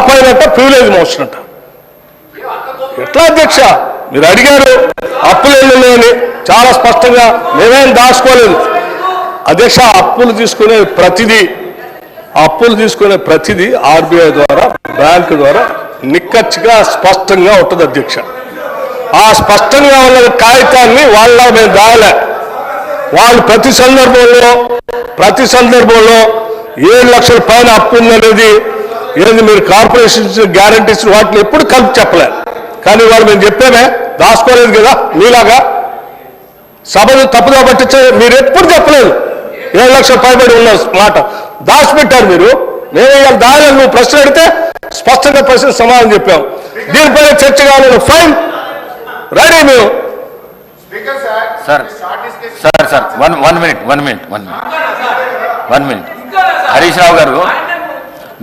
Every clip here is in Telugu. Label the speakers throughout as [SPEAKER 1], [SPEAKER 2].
[SPEAKER 1] పైన ప్రివిలేజ్ మోషన్ అంట. ఎట్లా అధ్యక్ష? మీరు అడిగారు అప్పులు ఎన్ని చాలా స్పష్టంగా మేమేం దాచుకోలేదు అధ్యక్ష. అప్పులు తీసుకునే ప్రతిదీ ఆర్బీఐ ద్వారా బ్యాంకు ద్వారా నిక్కచ్చిగా స్పష్టంగా ఉంటుంది అధ్యక్ష. ఆ స్పష్టంగా ఉన్న కాగితాన్ని వాళ్ళ మేము దాయలే. వాళ్ళు ప్రతి సందర్భంలో 7 లక్షల పైన అప్పు ఉందనేది ఏది మీరు కార్పొరేషన్ గ్యారంటీస్ వాటిని ఎప్పుడు కలిపి చెప్పలే. కానీ వాళ్ళు మేము చెప్పామే, దాచుకోలేదు కదా. మీలాగా సభను తప్పుగా పట్టించే మీరు ఎప్పుడు చెప్పలేదు. 7 లక్షల పైబడి ఉన్న మాట దాచిపెట్టారు మీరు. మేము ఇవాళ దాని నువ్వు ప్రశ్న అడిగితే స్పష్టంగా ప్రశ్న సమాధానం చెప్పాం. దీనిపైన చర్చ కావాలని ఫైన్ రెడీ మేము.
[SPEAKER 2] Sir one minute Harish Rao గారు,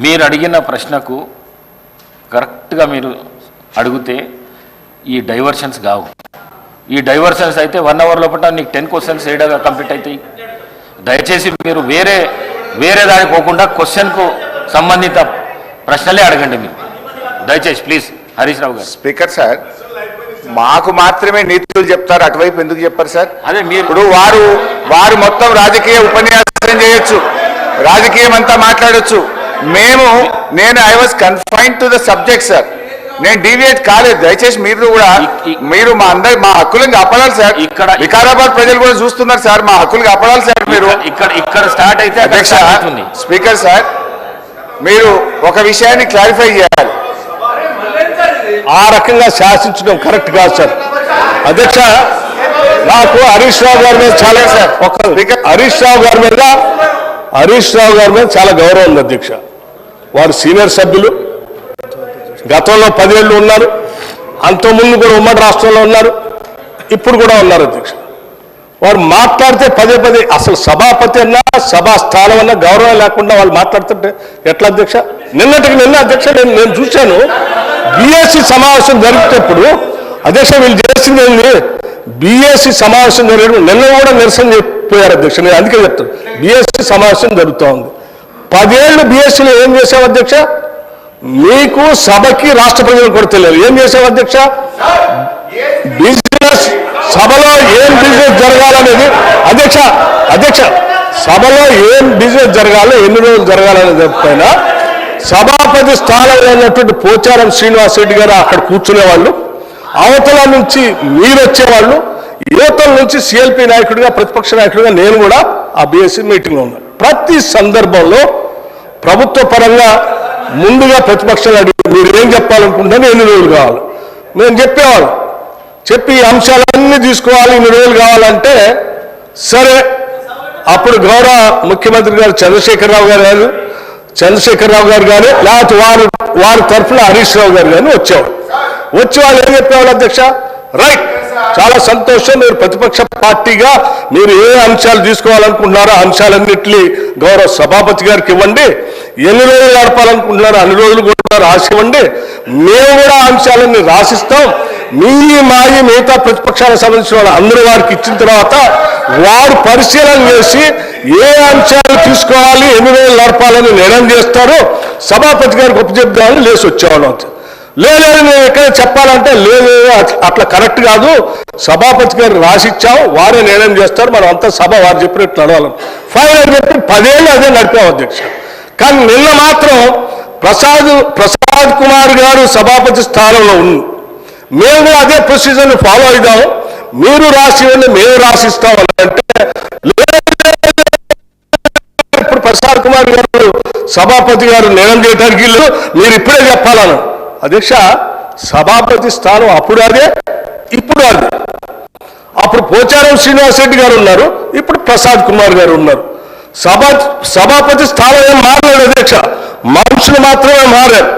[SPEAKER 2] మీరు అడిగిన ప్రశ్నకు కరెక్ట్గా మీరు అడిగితే ఈ డైవర్షన్స్ కావు. ఈ డైవర్షన్స్ అయితే 1 అవర్ లోపల నీకు 10 క్వశ్చన్స్ ఏడాగా కంప్లీట్ అవుతాయి. దయచేసి మీరు వేరే దానికి పోకుండా క్వశ్చన్కు సంబంధిత ప్రశ్నలే అడగండి మీరు దయచేసి ప్లీజ్. హరీష్ రావు గారు.
[SPEAKER 3] స్పీకర్ సార్, మాకు మాత్రమే నీతులు చెప్తారు, అటువైపు ఎందుకు చెప్పారు సార్?
[SPEAKER 2] అదే మీరు
[SPEAKER 3] ఇప్పుడు వారు మొత్తం రాజకీయ ఉపన్యాసం చేయొచ్చు, రాజకీయం అంతా మాట్లాడొచ్చు. నేను I was confined to the subject sir. నేను డీవియేట్ కాలేదు. దయచేసి మీరు మా హక్కులను కాపాడాలి సార్. ఇక్కడ వికారాబాద్ ప్రజలు కూడా చూస్తున్నారు సార్, మా హక్కులు కాపాడాలి సార్. మీరు
[SPEAKER 2] ఇక్కడ స్టార్ట్ అయితే
[SPEAKER 3] అధ్యక్ష. స్పీకర్ సార్, మీరు ఒక విషయాన్ని క్లారిఫై చేయాలి.
[SPEAKER 1] ఆ రకంగా శాసించడం కరెక్ట్ కాదు సార్. అధ్యక్ష, నాకు హరీష్ రావు గారి మీద చాలా హరీష్ రావు గారి మీద చాలా గౌరవం ఉంది అధ్యక్ష. వారు సీనియర్ సభ్యులు, గతంలో 10 ఏళ్ళు ఉన్నారు, అంతకుముందు కూడా ఉమ్మడి రాష్ట్రంలో ఉన్నారు, ఇప్పుడు కూడా ఉన్నారు అధ్యక్ష. వారు మాట్లాడితే పదే అసలు సభాపతి అన్నా సభా స్థానం అన్నా గౌరవం లేకుండా వాళ్ళు మాట్లాడుతుంటే ఎట్లా అధ్యక్ష? నిన్న అధ్యక్ష నేను చూశాను బీఎస్సీ సమావేశం జరిగేటప్పుడు అధ్యక్ష వీళ్ళు చేసింది ఏంది, బీఎస్సీ సమావేశం జరిగే నిన్న కూడా నిరసన చెప్పారు అధ్యక్ష. నేను అందుకే చెప్తాను, బీఎస్సీ సమావేశం జరుగుతూ ఉంది. 10 ఏళ్ళు బీఎస్సీలో ఏం చేశావు అధ్యక్ష? మీకు సభకి రాష్ట్ర ప్రజలు కూడా తెలియదు. ఏం చేశావు అధ్యక్ష? బిజినెస్ సభలో ఏం బిజినెస్ జరగాలనేది అధ్యక్ష సభలో ఏం బిజినెస్ జరగాలో ఎన్ని రోజులు జరగాలనేది పైన సభాపతి స్థానంలో ఉన్నటువంటి పోచారం శ్రీనివాస్ రెడ్డి గారు అక్కడ కూర్చునేవాళ్ళు, అవతల నుంచి మీరు వచ్చేవాళ్ళు, యువతల నుంచి సిఎల్పి నాయకుడిగా ప్రతిపక్ష నాయకుడిగా నేను కూడా ఆ బీఎస్సీ మీటింగ్లో ఉన్నాను. ప్రతి సందర్భంలో ప్రభుత్వ పరంగా ముందుగా ప్రతిపక్షాలు అడిగి మీరు ఏం చెప్పాలనుకుంటారో ఎన్ని రోజులు కావాలి మేము చెప్పేవాళ్ళం. చెప్పి ఈ అంశాలన్నీ తీసుకోవాలి, ఇన్ని రోజులు కావాలంటే సరే. అప్పుడు గౌరవ ముఖ్యమంత్రి గారు చంద్రశేఖరరావు గారు కానీ లేకపోతే వారి తరఫున హరీష్ రావు గారు కానీ వచ్చేవాడు. వచ్చి వాళ్ళు ఏం చెప్పేవాళ్ళు అధ్యక్ష? రైట్, చాలా సంతోషం, మీరు ప్రతిపక్ష పార్టీగా మీరు ఏ అంశాలు తీసుకోవాలనుకుంటున్నారో అంశాలన్నింటినీ గౌరవ సభాపతి గారికి ఇవ్వండి, ఎన్ని రోజులు నడపాలనుకుంటున్నారో అన్ని రోజులు కూడా రాసివ్వండి, మేము కూడా అంశాలన్నీ రాసిస్తాం. మిగతా ప్రతిపక్షాలకు సంబంధించిన వాళ్ళు అందరూ వారికి ఇచ్చిన తర్వాత వారు పరిశీలన చేసి ఏ అంశాలు తీసుకోవాలి, ఎన్ని రోజులు నడపాలని నిర్ణయం చేస్తారు. సభాపతి గారికి ఒప్పచెప్తామని లేచి వచ్చేవాళ్ళం. లేదు నేను ఎక్కడ చెప్పాలంటే లేదు, అట్లా కరెక్ట్ కాదు, సభాపతి గారు రాసిచ్చాం, వారే నిర్ణయం చేస్తారు, మనం అంతా సభ వారు చెప్పినట్టు నడవాలని ఫైన్ అని చెప్పి 10 ఏళ్ళు అదే నడిపాం అధ్యక్ష. కానీ నిన్న మాత్రం ప్రసాద్ కుమార్ గారు సభాపతి స్థానంలో ఉంది, మేము కూడా అదే ప్రొసీజర్ని ఫాలో అవుదాం, మీరు రాసివ్వండి మేము రాసిస్తాం అంటే ఇప్పుడు ప్రసాద్ కుమార్ గారు సభాపతి గారు నిర్ణయం చేయడానికి మీరు ఇప్పుడే చెప్పాలను. అధ్యక్ష, సభాపతి స్థానం అప్పుడు అదే ఇప్పుడు అదే. అప్పుడు పోచారం శ్రీనివాస్ రెడ్డి గారు ఉన్నారు, ఇప్పుడు ప్రసాద్ కుమార్ గారు ఉన్నారు. సభాపతి స్థానం ఏం మారలేదు అధ్యక్ష, మనుషులు మాత్రమే మారారు.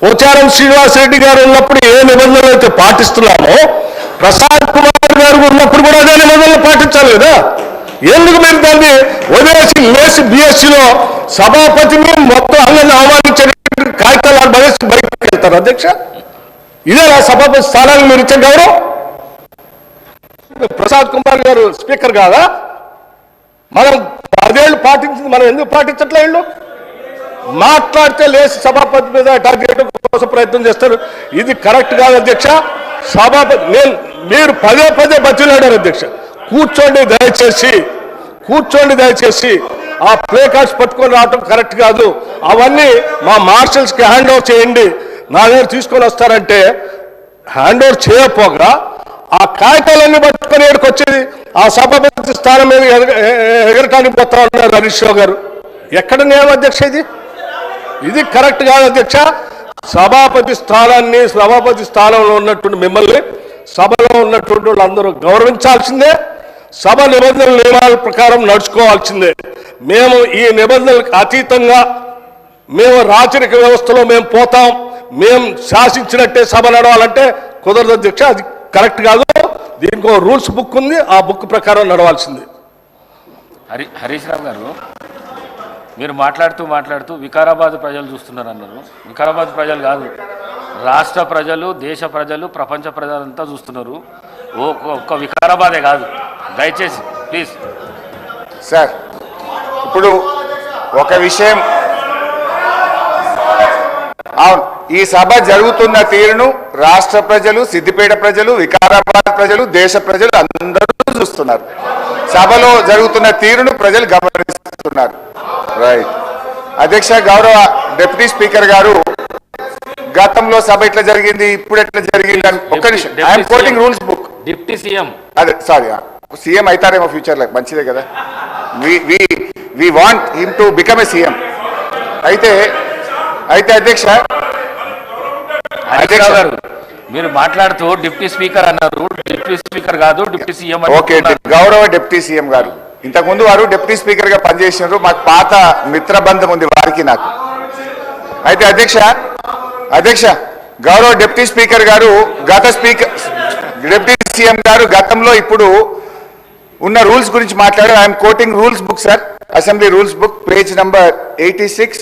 [SPEAKER 1] పోచారం శ్రీనివాస్ రెడ్డి గారు ఉన్నప్పుడు ఏ నిబంధనలు అయితే పాటిస్తున్నామో ప్రసాద్ కుమార్ గారు ఉన్నప్పుడు కూడా అదే నిబంధనలు పాటించాలి కదా. ఎందుకు మీరు దాన్ని వదిలేసి లేచి బీఎస్సీలో సభాపతిని మొత్తం అందరిని అవమానించే కాగితాలు బయటకు వెళ్తారు అధ్యక్ష? ఇదే సభాపతి స్థానానికి మీరు ఇచ్చే గౌరవం? ప్రసాద్ కుమార్ గారు స్పీకర్ కాదా? మనం 10 ఏళ్ళు పాటించింది మనం ఎందుకు పాటించట్లే? మాట్లాడితే లేచి సభాపతి మీద అటాక్ చేయడం కోసం ప్రయత్నం చేస్తారు. ఇది కరెక్ట్ కాదు అధ్యక్ష. సభాపతి మీరు పదే పదే బతిలాడారు అధ్యక్ష. కూర్చోండి దయచేసి ఆ ప్లే కార్డ్స్ పట్టుకొని రావటం కరెక్ట్ కాదు. అవన్నీ మా మార్షల్స్కి హ్యాండ్ ఓవర్ చేయండి. నా దగ్గర తీసుకొని వస్తారంటే హ్యాండ్ ఓవర్ చేయకపోగా ఆ కాగితాలన్నీ పట్టుకొని ఏడుకు వచ్చేది ఆ సభాపతి స్థానం మీద ఎగరటానికి పోతా ఉన్నారు హరీష్ రావు గారు. ఎక్కడ నియమ అధ్యక్ష ఇది కరెక్ట్ కాదు అధ్యక్ష. సభాపతి స్థానంలో ఉన్నటువంటి మిమ్మల్ని సభలో ఉన్నటువంటి వాళ్ళందరూ గౌరవించాల్సిందే. సభ నిబంధనల ప్రకారం నడుచుకోవాల్సిందే. మేము ఈ నిబంధనలకు అతీతంగా మేము రాచరిక వ్యవస్థలో మేము పోతాం, మేము శాసించినట్టే సభ నడవాలంటే కుదరదు అధ్యక్ష. అది కరెక్ట్ కాదు. దీనికి ఒక రూల్స్ బుక్ ఉంది, ఆ బుక్ ప్రకారం నడవాల్సింది.
[SPEAKER 2] హరీష్ రావు గారు, మీరు మాట్లాడుతూ వికారాబాద్ ప్రజలు చూస్తున్నారు అన్నారు. వికారాబాద్ ప్రజలు కాదు, రాష్ట్ర ప్రజలు, దేశ ప్రజలు, ప్రపంచ ప్రజలంతా చూస్తున్నారు. ఒక్క వికారాబాదే కాదు. దయచేసి ప్లీజ్
[SPEAKER 3] సార్, ఇప్పుడు ఒక విషయం, అవును, ఈ సభ జరుగుతున్న తీరును రాష్ట్ర ప్రజలు, సిద్దిపేట ప్రజలు, వికారాబాద్ ప్రజలు, దేశ ప్రజలు అందరూ చూస్తున్నారు. సభలో జరుగుతున్న తీరును ప్రజలు గమనిస్తున్నారు. రైట్. అధ్యక్ష, గౌరవ డిప్యూటీ స్పీకర్ గారు, గతంలో సభ ఎట్లా జరిగింది, ఇప్పుడు ఎట్లా జరిగింది అని ఒక్క నిమిషం. I'm quoting rules book.
[SPEAKER 2] Deputy CM,
[SPEAKER 3] అదే సారీ, సీఎం అవుతారేమో ఫ్యూచర్లో, మంచిదే కదా. We want him to become a CM. అయితే అధ్యక్ష
[SPEAKER 2] గారు, మీరు మాట్లాడుతూ డిప్యూటీ స్పీకర్ అన్నారు. డిప్యూటీ స్పీకర్ కాదు, డిప్యూటీ సీఎం.
[SPEAKER 3] ఓకే, గౌరవ డిప్యూటీ సీఎం గారు, ఇంతకుముందు వారు డిప్యూటీ స్పీకర్ గా పనిచేసినారు. మాకు పాత మిత్రబంధం ఉంది వారికి నాకు. అయితే అధ్యక్ష గౌరవ డిప్యూటీ స్పీకర్ గారు, డిప్యూటీ సీఎం గారు గతంలో ఇప్పుడు ఉన్న రూల్స్ గురించి మాట్లాడారు. I'm quoting rules book sir, assembly rules book, page number 86,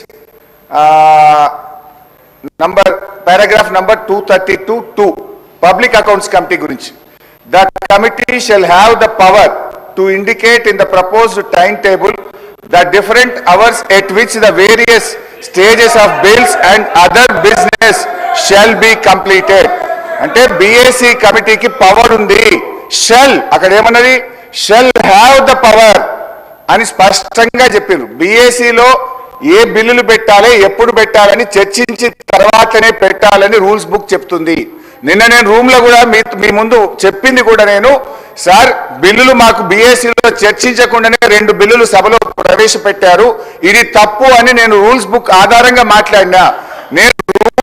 [SPEAKER 3] paragraph number 232(2), public accounts committee గురించి. The committee shall have the power to indicate in the proposed time table the different hours at which the various stages of bills and other business shall be completed. అంటే బిఏసి కమిటీకి పవర్ ఉంది. షెల్, అక్కడ ఏమన్నది, షెల్ హ్యావ్ ద పవర్ అని స్పష్టంగా చెప్పిండ్రు. బిఏసిలో ఏ బిల్లులు పెట్టాలి, ఎప్పుడు పెట్టాలని చర్చించిన తర్వాతనే పెట్టాలని రూల్స్ బుక్ చెప్తుంది. నిన్న నేను రూమ్ లో కూడా మీ ముందు చెప్పింది కూడా నేను, సార్ బిల్లులు మాకు బిఏసీలో చర్చించకుండానే 2 బిల్లులు సభలో ప్రవేశపెట్టారు, ఇది తప్పు అని నేను రూల్స్ బుక్ ఆధారంగా మాట్లాడినా. నేను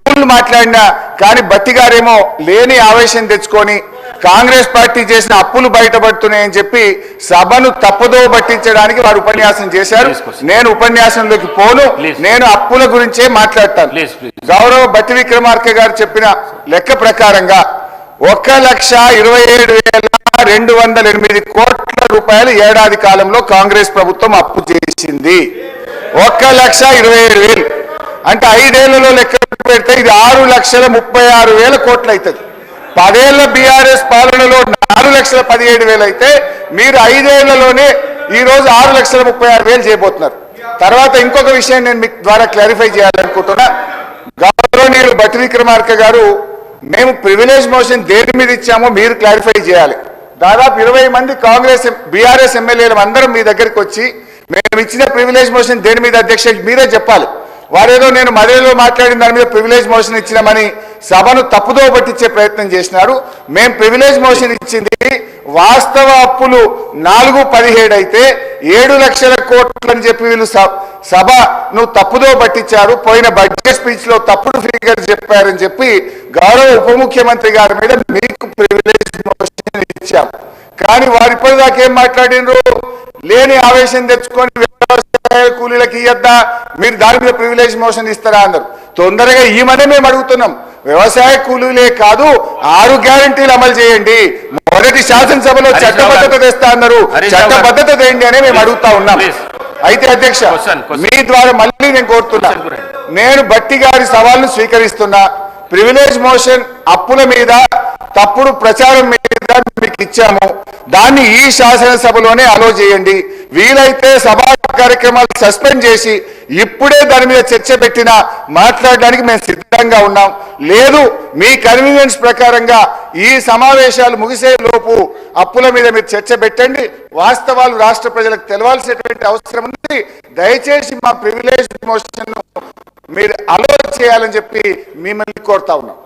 [SPEAKER 3] రూల్ మాట్లాడినా కానీ బట్టి గారేమో లేని ఆవేశం తెచ్చుకొని కాంగ్రెస్ పార్టీ చేసిన అప్పులు బయటపడుతున్నాయని చెప్పి సభను తప్పుదో పట్టించడానికి వారు ఉపన్యాసం చేశారు. నేను ఉపన్యాసంలోకి పోను, నేను అప్పుల గురించే మాట్లాడతాను. గౌరవ బట్టి విక్రమార్క గారు చెప్పిన లెక్క ప్రకారంగా 1,27,208 కోట్ల రూపాయలు ఏడాది కాలంలో కాంగ్రెస్ ప్రభుత్వం అప్పు చేసింది. 1,27,000 అంటే 5 ఏళ్లలో లెక్క పెడితే ఇది 6,36,000 కోట్లు అవుతుంది. 10 ఏళ్ల బీఆర్ఎస్ పాలనలో 4,17,000 అయితే మీరు 5 ఏళ్లలోనే ఈ రోజు 6,36,000 చేయబోతున్నారు. తర్వాత ఇంకొక విషయం నేను మీకు ద్వారా క్లారిఫై చేయాలనుకుంటున్నా. గౌరవనీయులు బట్టి విక్రమార్క గారు, మేము ప్రివిలేజ్ మోషన్ దేని మీద ఇచ్చామో మీరు క్లారిఫై చేయాలి. దాదాపు 20 మంది కాంగ్రెస్ బీఆర్ఎస్ ఎమ్మెల్యేలు అందరం మీ దగ్గరికి వచ్చి మేము ఇచ్చిన ప్రివిలేజ్ మోషన్ దేని మీద అధ్యక్ష మీరే చెప్పాలి. వారేదో నేను మధ్యలో మాట్లాడిన దాని మీద ప్రివిలేజ్ మోషన్ ఇచ్చినామని సభను తప్పుదో పట్టించే ప్రయత్నం చేసినారు. మేము ప్రివిలేజ్ మోషన్ ఇచ్చింది వాస్తవ అప్పులు 4,17 అయితే 7 లక్షల కోట్లు అని చెప్పి వీళ్ళు సభను తప్పుదో పట్టించారు. పోయిన బడ్జెట్ స్పీచ్ లో తప్పుడు ఫిగర్ చెప్పారని చెప్పి గౌరవ ఉప ముఖ్యమంత్రి గారి మీద మీకు ప్రివిలేజ్ మోషన్ ఇచ్చాం. కానీ వారు ఇప్పటిదాకా ఏం మాట్లాడినరు, లేని ఆవేశం తెచ్చుకొని వ్యవసాయ కూలీలకు ఇయ్యద్దా, మీరు దాని మీద ప్రివిలేజ్ మోషన్ ఇస్తారా అన్నారు. తొందరగా ఈ మధ్య మేము అడుగుతున్నాం, వ్యవసాయ కూలీలే కాదు 6 గ్యారంటీలు అమలు చేయండి. మొదటి శాసనసభలో చట్టబద్ధత తెస్తా అన్నారు, చట్టబద్ధత తేండి అని మేము అడుగుతా ఉన్నాం. అయితే అధ్యక్ష మీ ద్వారా మళ్ళీ నేను కోరుతున్నా, నేను బట్టి గారి సవాల్ను స్వీకరిస్తున్నా. ప్రివిలేజ్ మోషన్ అప్పుల మీద తప్పుడు ప్రచారం మీద మీకు ఇచ్చాము, దాన్ని ఈ శాసనసభలోనే అలో చేయండి. వీలైతే సభా కార్యక్రమాలు సస్పెండ్ చేసి ఇప్పుడే దాని మీద చర్చ పెట్టినా మాట్లాడడానికి మేము సిద్ధంగా ఉన్నాం. లేదు మీ కన్వీనియన్స్ ప్రకారంగా ఈ సమావేశాలు ముగిసే లోపు అప్పుల మీద మీరు చర్చ పెట్టండి, వాస్తవాలు రాష్ట్ర ప్రజలకు తెలవాల్సినటువంటి అవసరం ఉంది. దయచేసి మా ప్రివిలేజ్ మోషన్ మీరు అలో చేయాలని చెప్పి మిమ్మల్ని కోరుతా ఉన్నాం.